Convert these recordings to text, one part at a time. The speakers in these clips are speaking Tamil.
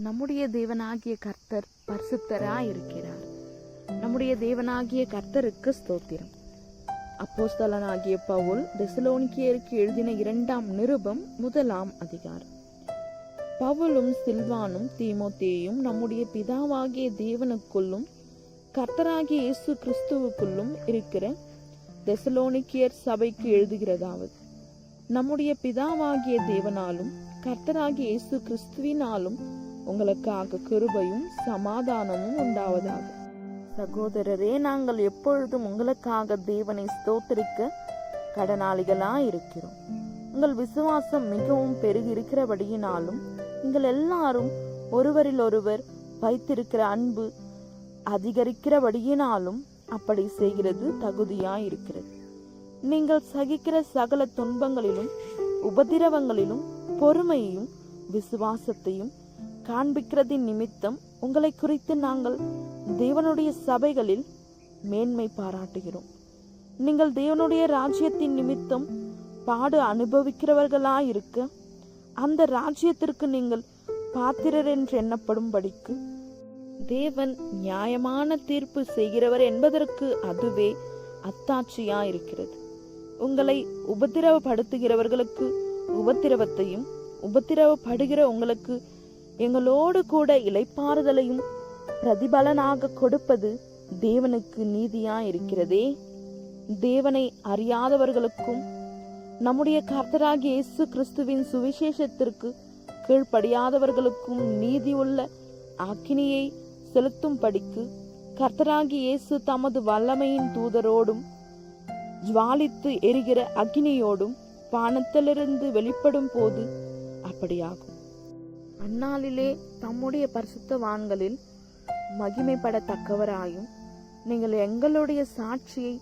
நம்முடைய தேவனாகிய கர்த்தர் பரிசுத்தராய் இருக்கிறார். நம்முடைய தேவனாகிய கர்த்தருக்கு ஸ்தோத்திரம். அப்போஸ்தலனாகிய பவுல் தெசலோனிக்கேயருக்கு எழுதின 2ஆம் நிருபம் 1ஆம் அதிகாரம். பவுலும் சில்வானும் தீமோத்தேயும் நம்முடைய பிதாவாகிய தேவனுக்குள்ளும் கர்த்தராகிய இயேசு கிறிஸ்துவுக்குள்ளும் இருக்கிற தெசலோனிக்கேயர் சபைக்கு எழுதுகிறதாவது, நம்முடைய பிதாவாகிய தேவனாலும் கர்த்தராகிய இயேசு கிறிஸ்துவினாலும் உங்களுக்காக கிருபையும் சமாதானமும் உண்டாவதாக. சகோதரரே, நாங்கள் எப்பொழுதும் உங்களுக்காக தேவனை ஸ்தோத்திரிக்க கடனாளிகளாயிருக்கிறோம். உங்கள் விசுவாசம் மிகவும் பெருகி இருக்கிறபடியினாலும் நீங்கள் எல்லாரும் ஒருவரில் ஒருவர் வைத்திருக்கிற அன்பு அதிகரிக்கிறபடியினாலும் அப்படி செய்கிறது தகுதியாயிருக்கிறது. நீங்கள் சகிக்கிற சகல துன்பங்களிலும் உபதிரவங்களிலும் பொறுமையையும் விசுவாசத்தையும் காண்பிக்கிறதின் நிமித்தம் உங்களை குறித்து நாங்கள் தேவனுடைய சபைகளில் மேன்மை பாராட்டுகிறோம். நீங்கள் தேவனுடைய ராஜ்யத்தின் நிமித்தம் பாடு அனுபவிக்கிறவர்களாயிருக்க அந்த ராஜ்யத்திற்கு நீங்கள் பாத்திரர் என்று எண்ணப்படும்படிக்கு தேவன் நியாயமான தீர்ப்பு செய்கிறவர் என்பதற்கு அதுவே அத்தாட்சியாயிருக்கிறது. உங்களை உபத்திரவப்படுத்துகிறவர்களுக்கு உபத்திரவத்தையும் உபத்திரவப்படுகிற உங்களுக்கு எங்களோடு கூட இளைப்பாறுதலையும் பிரதிபலனாக கொடுப்பது தேவனுக்கு நீதியாயிருக்கிறதே. தேவனை அறியாதவர்களுக்கும் நம்முடைய கர்த்தராகிய இயேசு கிறிஸ்துவின் சுவிசேஷத்திற்கு கீழ்ப்படியாதவர்களுக்கும் நீதி உள்ள அக்கினியை செலுத்தும்படிக்கு கர்த்தராகிய இயேசு தமது வல்லமையின் தூதரோடும் ஜுவாலித்து எரிகிற அக்கினியோடும் வானத்திலிருந்து வெளிப்படும் போது அப்படியாகும். அந்நாளிலே தம்முடைய பரிசுத்தவான்களில் மகிமைப்படத்தக்கவராயும் நீங்கள் எங்களுடைய சாட்சியை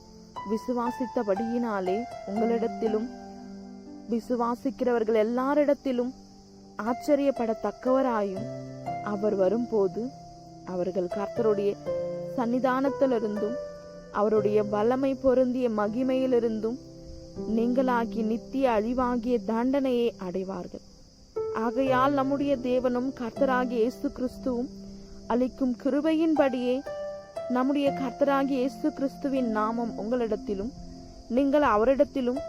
விசுவாசித்தபடியினாலே உங்களிடத்திலும் விசுவாசிக்கிறவர்கள் எல்லாரிடத்திலும் ஆச்சரியப்படத்தக்கவராயும் அவர் வரும்போது அவர்கள் கர்த்தருடைய சன்னிதானத்திலிருந்தும் அவருடைய வல்லமை பொருந்திய மகிமையிலிருந்தும் நீங்களாகி நித்திய அழிவாகிய தண்டனையை அடைவார்கள். ஆகையால் நம்முடைய தேவனும் கர்த்தராகிய இயேசு கிறிஸ்துவும் அளிக்கும் கிருபையின்படியே நம்முடைய கர்த்தராகிய இயேசு கிறிஸ்துவின் நாமம் உங்களிடத்திலும் நீங்கள் அவரிடத்திலும்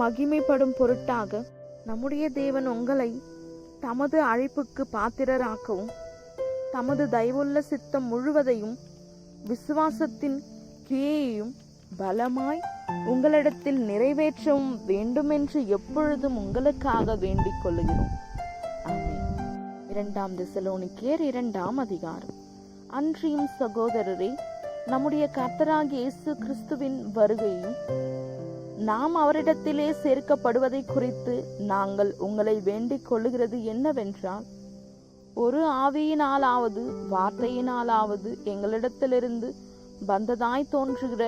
மகிமைப்படும் பொருட்டாக நம்முடைய தேவன் உங்களை தமது அழைப்புக்கு பாத்திரராக்கவும் தமது தயவுள்ள சித்தம் முழுவதையும் விசுவாசத்தின் கிரியையையும் பலமாய் உங்களிடத்தில் நிறைவேற்றவும் வேண்டுமென்று எப்பொழுதும் உங்களுக்காக வேண்டிக் கொள்ளுகிறோம். ஆமென். 2ஆம் தெசலோனிக்கேயர் 2ஆம் அதிகாரம். அன்றியும் சகோதரரே, நம்முடைய கர்த்தராகிய இயேசு கிறிஸ்துவின் வருகையும் நாம் அவரிடத்திலே சேர்க்கப்படுவதை குறித்து நாங்கள் உங்களை வேண்டிக் கொள்ளுகிறது என்னவென்றால், ஒரு ஆவியினாலாவது வார்த்தையினாலாவது எங்களிடத்திலிருந்து வந்ததாய் தோன்றுகிற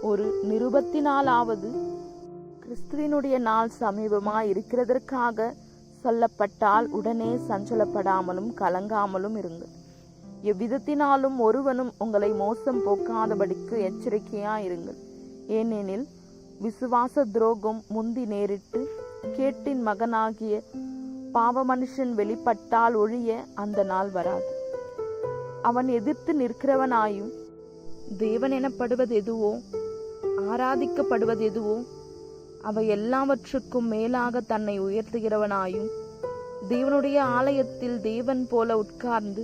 ஒரு நிருபத்தினாலாவது கிறிஸ்துவினுடைய நாள் சமீபமாய் இருக்கிறதற்காக சொல்லப்பட்டால் உடனே சஞ்சலப்படாமலும் கலங்காமலும் இருங்கள். எவ்விதத்தினாலும் ஒருவனும் உங்களை மோசம் போக்காதபடிக்கு எச்சரிக்கையாயிருங்கள். ஏனெனில் விசுவாச துரோகம் முந்தி நேரிட்டு கேட்டின் மகனாகிய பாவ மனுஷன் வெளிப்பட்டால் ஒழிய அந்த நாள் வராது. அவன் எதிர்த்து நிற்கிறவனாயும் தேவன் எனப்படுவது எதுவோ ஆராதிக்கப்படுவது எதுவோ அவை எல்லாவற்றுக்கும் மேலாக தன்னை உயர்த்துகிறவனாயும் தேவனுடைய ஆலயத்தில் தேவன் போல உட்கார்ந்து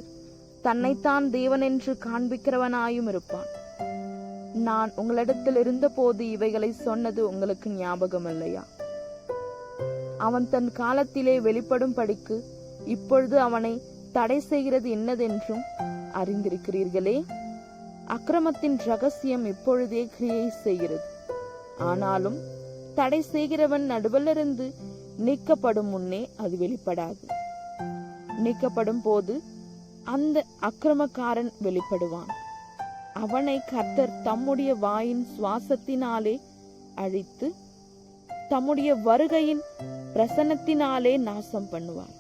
தன்னைத்தான் தேவன் என்று காண்பிக்கிறவனாயும் இருப்பான். நான் உங்களிடத்தில் இருந்தபோது இவைகளை சொன்னது உங்களுக்கு ஞாபகம் இல்லையா? அவன் தன் காலத்திலே வெளிப்படும் படிக்கு இப்பொழுது அவனை தடை செய்கிறது என்னதென்றும் அறிந்திருக்கிறீர்களே. அக்கிரமத்தின் ரகசியம் இப்பொழுதே கிரியை செய்கிறது. ஆனாலும் தடை செய்கிறவன் நடுவிலிருந்து நீக்கப்படும் முன்னே அது வெளிப்படாது. நீக்கப்படும் போது அந்த அக்கிரமக்காரன் வெளிப்படுவான். அவனை கர்த்தர் தம்முடைய வாயின் சுவாசத்தினாலே அழித்து தம்முடைய வருகையின் பிரசன்னத்தினாலே நாசம் பண்ணுவார்.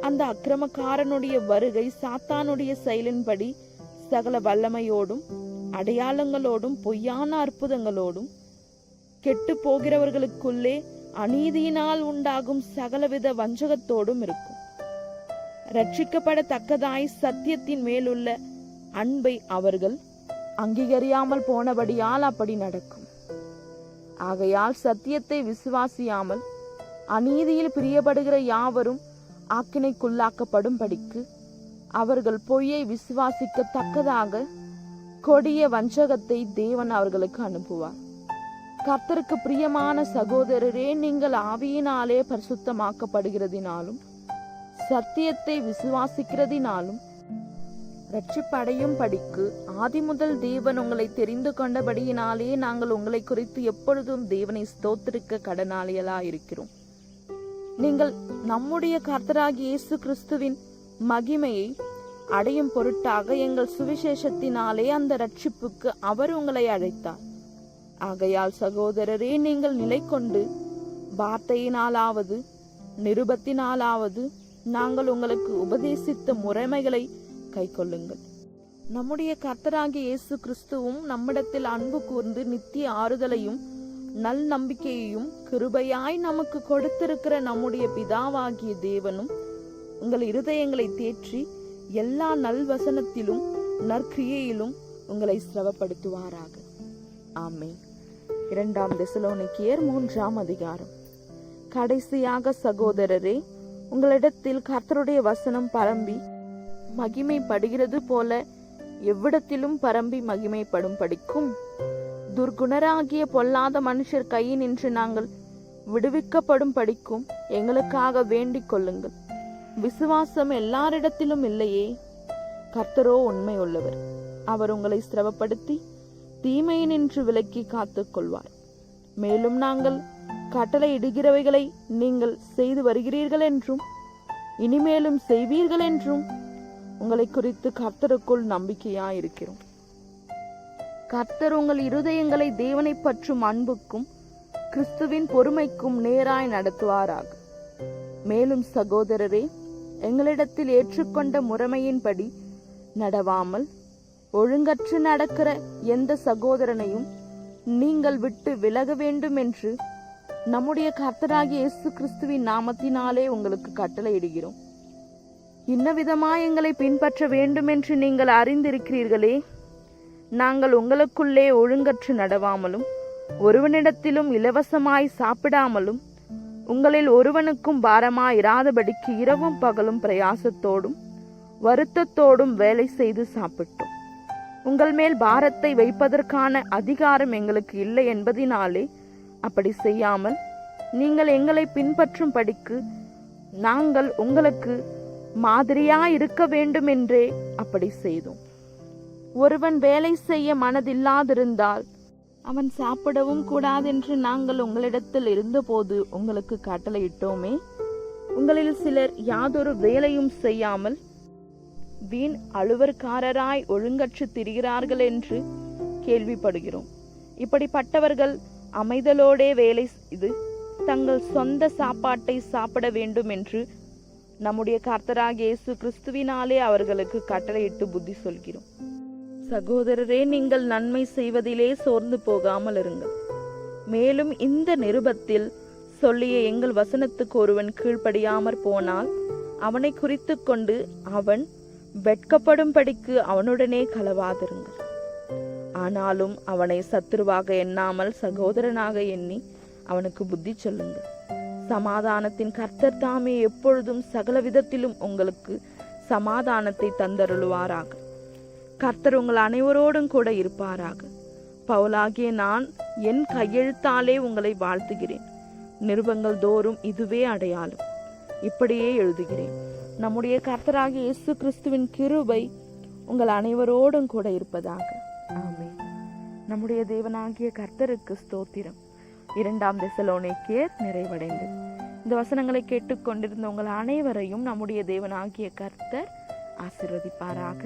அந்த அக்கிரமக்காரனுடைய வருகை சாத்தானுடைய செயலின்படி சகல வல்லமையோடும் அடையாளங்களோடும் பொய்யான அற்புதங்களோடும் கெட்டு போகிறவர்களுக்குள்ளே அநீதியினால் உண்டாகும் சகலவித வஞ்சகத்தோடும் இருக்கும். ரட்சிக்கப்படத்தக்கதாய் சத்தியத்தின் மேலுள்ள அன்பை அவர்கள் அங்கீகரியாமல் போனபடியால் அப்படி நடக்கும். ஆகையால் சத்தியத்தை விசுவாசியாமல் அநீதியில் பிரியப்படுகிற யாவரும் ஆக்கினைக்குள்ளாக்கப்படும் படிக்கு அவர்கள் பொய்யை விசுவாசிக்கத்தக்கதாக கொடிய வஞ்சகத்தை தேவன் அவர்களுக்கு அனுப்புவார். கர்த்தருக்கு பிரியமான சகோதரரே, நீங்கள் ஆவியினாலே பரிசுத்தமாக்கப்படுகிறதினாலும் சத்தியத்தை விசுவாசிக்கிறதினாலும் ரட்சிப்படையும் படிக்கு ஆதி முதல் தேவன் உங்களை தெரிந்து கொண்டபடியினாலே நாங்கள் உங்களை குறித்து எப்பொழுதும் தேவனை ஸ்தோத்திரிக்க கடனாளிகளாயிருக்கிறோம். நீங்கள் நம்முடைய கர்த்தராகிய இயேசு கிறிஸ்துவின் மகிமையை அடையும் பொருட்டாக எங்கள் சுவிசேஷத்தினாலே அந்த ரட்சிப்புக்கு அவர் உங்களை அழைத்தார். ஆகையால் சகோதரரே, நீங்கள் நிலை கொண்டு வார்த்தையினாலாவது நிருபத்தினாலாவது நாங்கள் உங்களுக்கு உபதேசித்த முறைமைகளை கைக்கொள்ளுங்கள். நம்முடைய கர்த்தராகிய இயேசு கிறிஸ்துவும் நம்மிடத்தில் அன்பு கூர்ந்து நித்திய ஆறுதலையும் நல் நம்பிக்கையையும் கிருபையாய் நமக்கு கொடுத்திருக்கிற நம்முடைய பிதாவாகிய தேவனும் உங்கள் இருதயங்களை தேற்றி எல்லா நல்வசனத்திலும் நற்கிரியையிலும் உங்களை சிரவப்படுத்துவாராக. ஆமென். 2 தெசலோனிக்கேயர் 3 அதிகாரம். கடைசியாக சகோதரரே, உங்களிடத்தில் கர்த்தருடைய வசனம் பரம்பி மகிமைப்படுகிறது போல எவ்விடத்திலும் பரம்பி மகிமைப்படும் படிக்கும் துர்குணராகிய பொல்லாத மனுஷர் கையினின்று நாங்கள் விடுவிக்கப்படும் படிக்கும் எங்களுக்காக வேண்டிக் கொள்ளுங்கள். விசுவாசம் எல்லாரிடத்திலும் இல்லையே, கர்த்தரோ உண்மை உள்ளவர். அவர் உங்களை சிரமப்படுத்தி தீமையினின்று விலக்கி காத்துக் கொள்வார். மேலும் நாங்கள் கட்டளை இடுகிறவைகளை நீங்கள் செய்து வருகிறீர்கள் என்றும் இனிமேலும் செய்வீர்கள் என்றும் உங்களை குறித்து கர்த்தருக்குள் நம்பிக்கையாயிருக்கிறோம். கர்த்தர் உங்கள் இருதயங்களை தேவனை பற்றும் அன்புக்கும் கிறிஸ்துவின் பொறுமைக்கும் நேராய் நடத்துவாராக. மேலும் சகோதரரே, எங்களிடத்தில் ஏற்றுக்கொண்ட முறைமையின்படி நடவாமல் ஒழுங்கற்று நடக்கிற எந்த சகோதரனையும் நீங்கள் விட்டு விலக வேண்டும் என்று நம்முடைய கர்த்தராகிய இயேசு கிறிஸ்துவின் நாமத்தினாலே உங்களுக்கு கட்டளையிடுகிறோம். இன்னவிதமாய் எங்களை பின்பற்ற வேண்டும் என்று நீங்கள் அறிந்திருக்கிறீர்களே. நாங்கள் உங்களுக்குள்ளே ஒழுங்கற்று நடவாமலும் ஒருவனிடத்திலும் இலவசமாய் சாப்பிடாமலும் உங்களில் ஒருவனுக்கும் பாரமாயிராதபடிக்கு இரவும் பகலும் பிரயாசத்தோடும் வருத்தத்தோடும் வேலை செய்து சாப்பிட்டோம். உங்கள் மேல் பாரத்தை வைப்பதற்கான அதிகாரம் எங்களுக்கு இல்லை என்பதினாலே அப்படி செய்யாமல் நீங்கள் எங்களை பின்பற்றும் படிக்கு நாங்கள் உங்களுக்கு மாதிரியாயிருக்க வேண்டும் என்றே அப்படி செய்தோம். ஒருவன் வேலை செய்ய மனதில்லாதிருந்தால் அவன் சாப்பிடவும் கூடாதென்று நாங்கள் உங்களிடத்தில் இருந்தபோது உங்களுக்கு கட்டளையிட்டோமே. உங்களில் சிலர் யாதொரு வேலையும் செய்யாமல் வீண் அலுவற்காரராய் ஒழுங்கற்று திரிகிறார்கள் என்று கேள்விப்படுகிறோம். இப்படிப்பட்டவர்கள் அமைதலோடே வேலை செய்து தங்கள் சொந்த சாப்பாட்டை சாப்பிட வேண்டும் என்று நம்முடைய கர்த்தராகிய இயேசு கிறிஸ்துவினாலே அவர்களுக்கு கட்டளையிட்டு புத்தி சொல்கிறோம். சகோதரரே, நீங்கள் நன்மை செய்வதிலே சோர்ந்து போகாமல் இருங்கள். மேலும் இந்த நிருபத்தில் சொல்லிய எங்கள் வசனத்துக்கு ஒருவன் கீழ்ப்படியாமற் போனால் அவனை குறித்து கொண்டு அவன் வெட்கப்படும்படிக்கு அவனுடனே கலவாதிருங்கள். ஆனாலும் அவனை சத்துருவாக எண்ணாமல் சகோதரனாக எண்ணி அவனுக்கு புத்தி சொல்லுங்கள். சமாதானத்தின் கர்த்தர் தாமே எப்பொழுதும் சகல விதத்திலும் உங்களுக்கு சமாதானத்தை தந்தருளுவாராக. கர்த்தர் உங்கள் அனைவரோடும் கூட இருப்பாராக. பவுலாகிய நான் என் கையெழுத்தாலே உங்களை வாழ்த்துகிறேன். நிருபங்கள் தோறும் இதுவே அடையாளம். இப்படியே எழுதுகிறேன். நம்முடைய கர்த்தராகிய இயேசு கிறிஸ்துவின் கிருபை உங்கள் அனைவரோடும் கூட இருப்பதாக. ஆமென். நம்முடைய தேவனாகிய கர்த்தருக்கு ஸ்தோத்திரம். 2 தெசலோனிக்கேயர் நிறைவடைந்தது. இந்த வசனங்களை கேட்டுக்கொண்டிருந்த உங்கள் அனைவரையும் நம்முடைய தேவனாகிய கர்த்தர் ஆசீர்வதிப்பாராக.